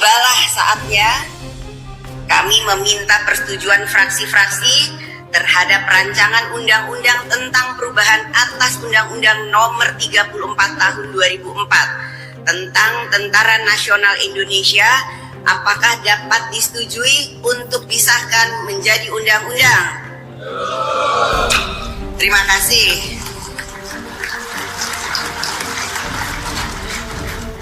tibalah saatnya kami meminta persetujuan fraksi-fraksi terhadap rancangan undang-undang tentang perubahan atas Undang-Undang Nomor 34 Tahun 2004 tentang Tentara Nasional Indonesia. Apakah dapat disetujui untuk disahkan menjadi undang-undang? Terima kasih.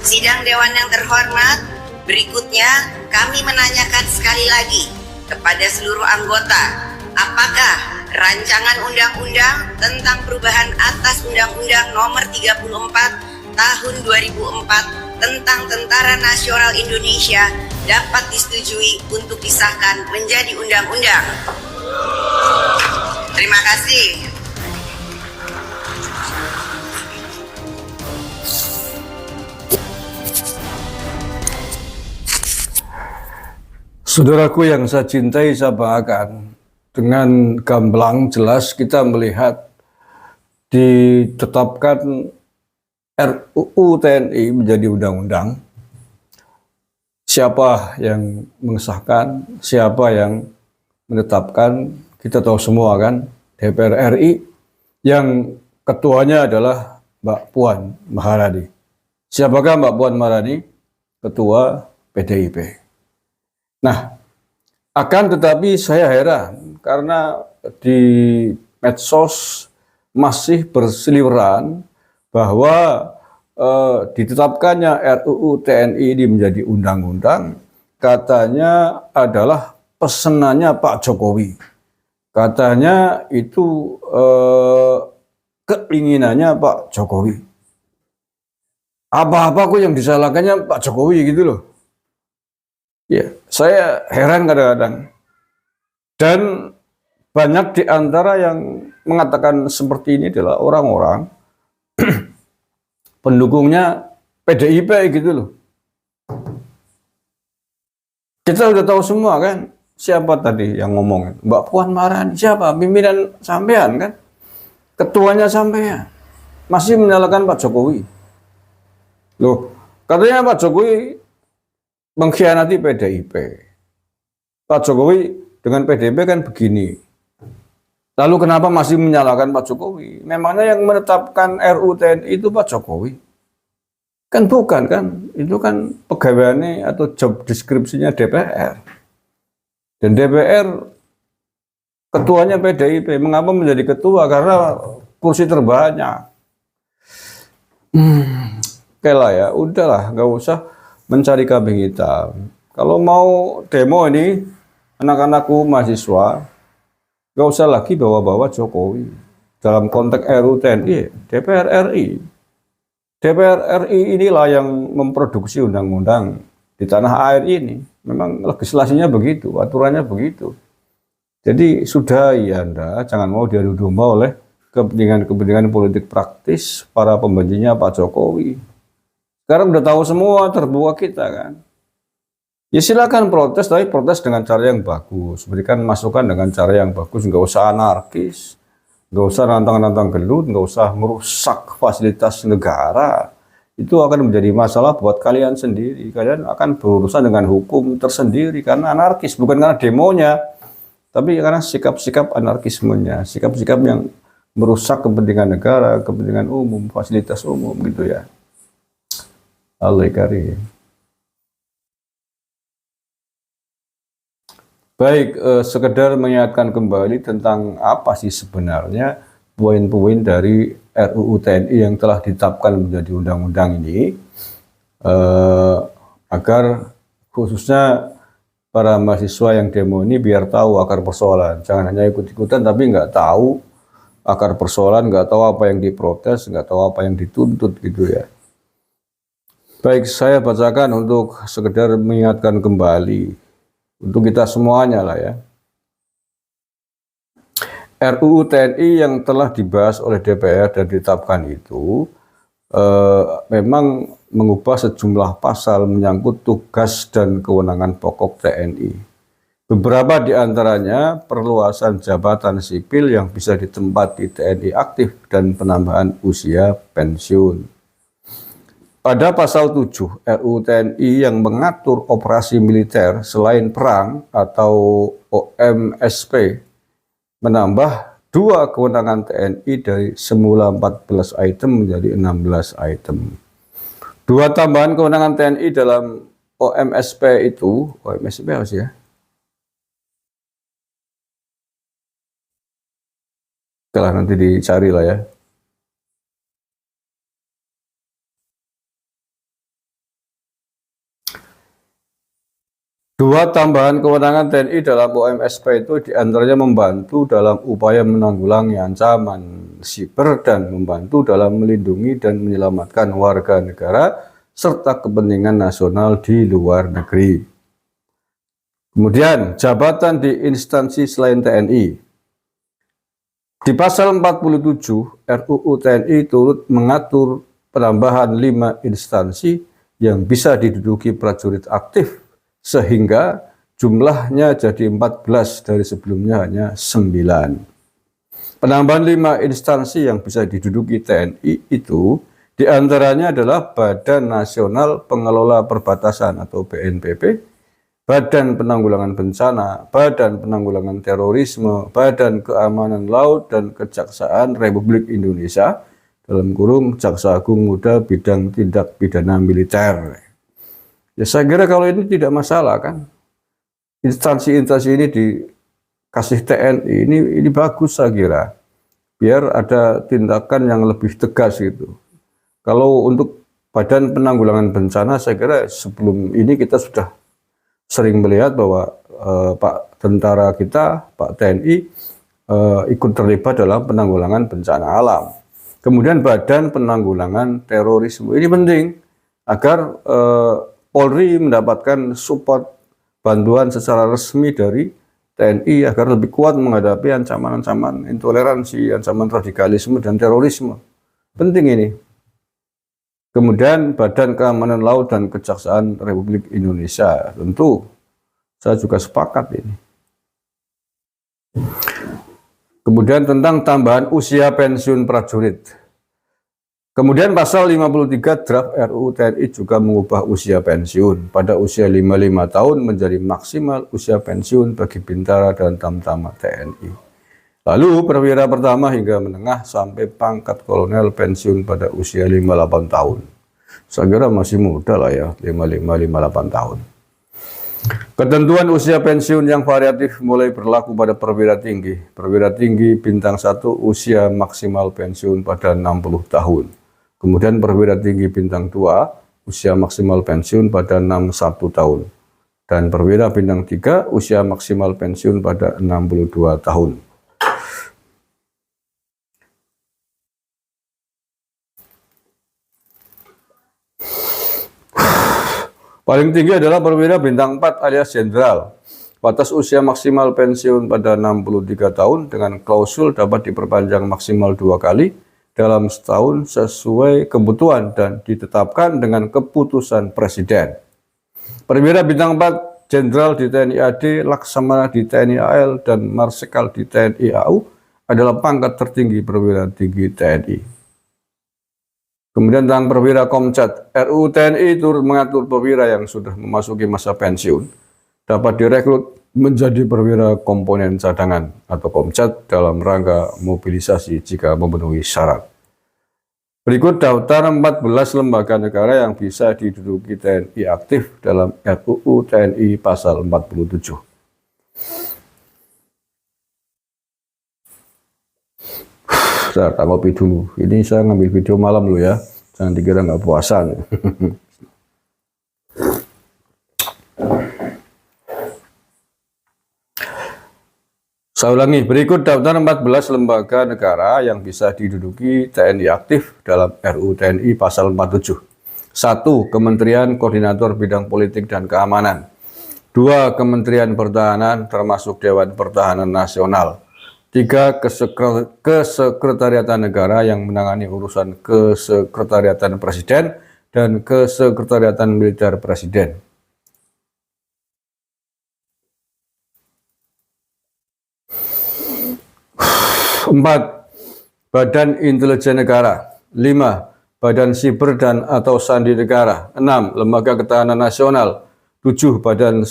Sidang Dewan yang terhormat, berikutnya kami menanyakan sekali lagi kepada seluruh anggota, apakah rancangan undang-undang tentang perubahan atas Undang-Undang Nomor 34 Tahun 2004 tentang Tentara Nasional Indonesia dapat disetujui untuk disahkan menjadi undang-undang? Terima kasih. Saudaraku yang saya cintai, saya banggakan, dengan gamblang jelas kita melihat ditetapkan RUU TNI menjadi undang-undang. Siapa yang mengesahkan, siapa yang menetapkan, kita tahu semua kan, DPR RI, yang ketuanya adalah Mbak Puan Maharani. Siapakah Mbak Puan Maharani? Ketua PDIP. Nah, akan tetapi saya heran karena di medsos masih berseliweran bahwa ditetapkannya RUU TNI ini menjadi undang-undang katanya adalah pesenannya Pak Jokowi. Katanya itu keinginannya Pak Jokowi. Apa-apa kok yang disalahkannya Pak Jokowi gitu loh. Ya, saya heran kadang-kadang. Dan banyak di antara yang mengatakan seperti ini adalah orang-orang pendukungnya PDIP gitu loh. Kita udah tahu semua kan, siapa tadi yang ngomong? Mbak Puan Maharani, siapa? Pimpinan sampean kan? Ketuanya sampean. Masih menyalahkan Pak Jokowi. Loh, katanya Pak Jokowi mengkhianati PDIP. Pak Jokowi dengan PDIP kan begini. Lalu kenapa masih menyalahkan Pak Jokowi? Memangnya yang menetapkan RUU TNI itu Pak Jokowi? Kan bukan kan? Itu kan pegawaiannya atau job deskripsinya DPR. Dan DPR ketuanya PDIP. Mengapa menjadi ketua? Karena kursi terbanyak. Oke lah ya, udahlah, nggak usah mencari kambing hitam. Kalau mau demo ini, anak-anakku mahasiswa, gak usah lagi bawa-bawa Jokowi. Dalam konteks RUU TNI, DPR RI. DPR RI inilah yang memproduksi undang-undang di tanah air ini. Memang legislasinya begitu, aturannya begitu. Jadi sudah ya Anda, jangan mau diadu domba oleh kepentingan-kepentingan politik praktis para pembencinya Pak Jokowi. Sekarang udah tahu semua, terbuka kita kan. Ya silakan protes, tapi protes dengan cara yang bagus. Berikan masukan dengan cara yang bagus, nggak usah anarkis, nggak usah nantang-nantang gelut, nggak usah merusak fasilitas negara. Itu akan menjadi masalah buat kalian sendiri. Kalian akan berurusan dengan hukum tersendiri karena anarkis, bukan karena demonya, tapi karena sikap-sikap anarkismenya, sikap-sikap yang merusak kepentingan negara, kepentingan umum, fasilitas umum gitu ya. Allah karim. Baik, sekedar mengingatkan kembali tentang apa sih sebenarnya poin-poin dari RUU TNI yang telah ditetapkan menjadi undang-undang ini, agar khususnya para mahasiswa yang demo ini biar tahu akar persoalan. Jangan hanya ikut-ikutan tapi nggak tahu akar persoalan, nggak tahu apa yang diprotes, nggak tahu apa yang dituntut gitu ya. Baik, saya bacakan untuk sekedar mengingatkan kembali untuk kita semuanya lah ya. RUU TNI yang telah dibahas oleh DPR dan ditetapkan itu memang mengubah sejumlah pasal menyangkut tugas dan kewenangan pokok TNI. Beberapa di antaranya perluasan jabatan sipil yang bisa ditempati TNI aktif dan penambahan usia pensiun. Pada pasal 7 RUU TNI yang mengatur operasi militer selain perang atau OMSP menambah 2 kewenangan TNI dari semula 14 item menjadi 16 item. 2 tambahan kewenangan TNI dalam OMSP itu, OMSP apa sih ya? Setelah nanti dicari lah ya. Dua tambahan kewenangan TNI dalam OMSP itu diantaranya membantu dalam upaya menanggulangi ancaman siber dan membantu dalam melindungi dan menyelamatkan warga negara serta kepentingan nasional di luar negeri. Kemudian jabatan di instansi selain TNI. Di pasal 47 RUU TNI turut mengatur penambahan 5 instansi yang bisa diduduki prajurit aktif sehingga jumlahnya jadi 14 dari sebelumnya hanya 9. Penambahan 5 instansi yang bisa diduduki TNI itu diantaranya adalah Badan Nasional Pengelola Perbatasan atau BNPB, Badan Penanggulangan Bencana, Badan Penanggulangan Terorisme, Badan Keamanan Laut dan Kejaksaan Republik Indonesia dalam kurung Jaksa Agung Muda Bidang Tindak Pidana Militer. Ya saya kira kalau ini tidak masalah kan. Instansi-instansi ini dikasih TNI ini bagus saya kira. Biar ada tindakan yang lebih tegas gitu. Kalau untuk Badan Penanggulangan Bencana saya kira sebelum ini kita sudah sering melihat bahwa Pak tentara kita, Pak TNI ikut terlibat dalam penanggulangan bencana alam. Kemudian Badan Penanggulangan Terorisme ini penting agar Polri mendapatkan support bantuan secara resmi dari TNI agar lebih kuat menghadapi ancaman-ancaman intoleransi, ancaman radikalisme dan terorisme. Penting ini. Kemudian Badan Keamanan Laut dan Kejaksaan Republik Indonesia. Tentu saya juga sepakat ini. Kemudian tentang tambahan usia pensiun prajurit. Kemudian pasal 53 draft RUU TNI juga mengubah usia pensiun pada usia 55 tahun menjadi maksimal usia pensiun bagi bintara dan tamtama TNI. Lalu perwira pertama hingga menengah sampai pangkat kolonel pensiun pada usia 58 tahun. Saya kira masih muda lah ya, 55-58 tahun. Ketentuan usia pensiun yang variatif mulai berlaku pada perwira tinggi. Perwira tinggi bintang 1 usia maksimal pensiun pada 60 tahun. Kemudian perwira tinggi bintang 2 usia maksimal pensiun pada 61 tahun. Dan perwira bintang 3 usia maksimal pensiun pada 62 tahun. Paling tinggi adalah perwira bintang 4 alias jenderal. Batas usia maksimal pensiun pada 63 tahun dengan klausul dapat diperpanjang maksimal 2 kali dalam setahun sesuai kebutuhan dan ditetapkan dengan keputusan Presiden. Perwira bintang 4 jenderal di TNI AD, Laksamana di TNI AL, dan Marsikal di TNI AU adalah pangkat tertinggi perwira tinggi TNI. Kemudian tentang perwira Komcat, RUU TNI turut mengatur perwira yang sudah memasuki masa pensiun dapat direkrut menjadi perwira komponen cadangan atau Komcat dalam rangka mobilisasi jika memenuhi syarat. Berikut daftar 14 lembaga negara yang bisa diduduki TNI aktif dalam RUU TNI pasal 47. Saya tanggapi dulu. Ini saya ngambil video malam dulu ya. Jangan dikira nggak puasa. Saya ulangi, berikut daftar 14 lembaga negara yang bisa diduduki TNI aktif dalam RUU TNI pasal 47. 1. Kementerian Koordinator Bidang Politik dan Keamanan. 2. Kementerian Pertahanan termasuk Dewan Pertahanan Nasional. 3. Kesekretariatan Negara yang menangani urusan Kesekretariatan Presiden dan Kesekretariatan Militer Presiden. 4. Badan Intelijen Negara. 5. Badan Siber dan atau Sandi Negara. 6. Lembaga Ketahanan Nasional. 7. Badan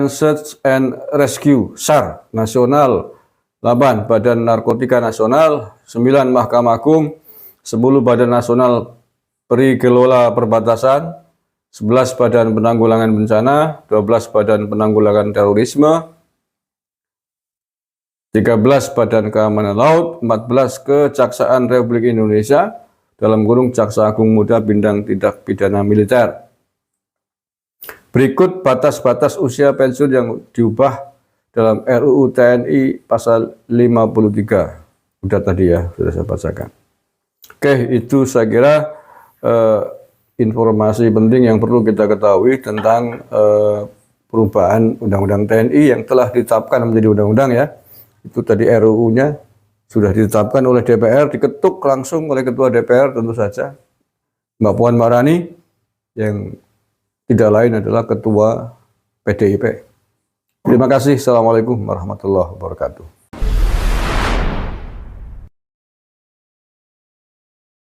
Search and Rescue SAR Nasional. 8. Badan Narkotika Nasional. 9. Mahkamah Agung. 10. Badan Nasional Perikelola Perbatasan. 11. Badan Penanggulangan Bencana. 12. Badan Penanggulangan Terorisme. 13. Badan Keamanan Laut. 14. Kejaksaan Republik Indonesia dalam kurung Jaksa Agung Muda Bidang Tindak Pidana Militer. Berikut batas-batas usia pensiun yang diubah dalam RUU TNI pasal 53. Udah tadi ya, sudah saya bacakan. Oke, itu saya kira informasi penting yang perlu kita ketahui tentang perubahan Undang-Undang TNI yang telah ditetapkan menjadi undang-undang ya. Itu tadi RUU-nya sudah ditetapkan oleh DPR, diketuk langsung oleh Ketua DPR tentu saja, Mbak Puan Maharani, yang tidak lain adalah Ketua PDIP. Terima kasih. Assalamualaikum warahmatullahi wabarakatuh.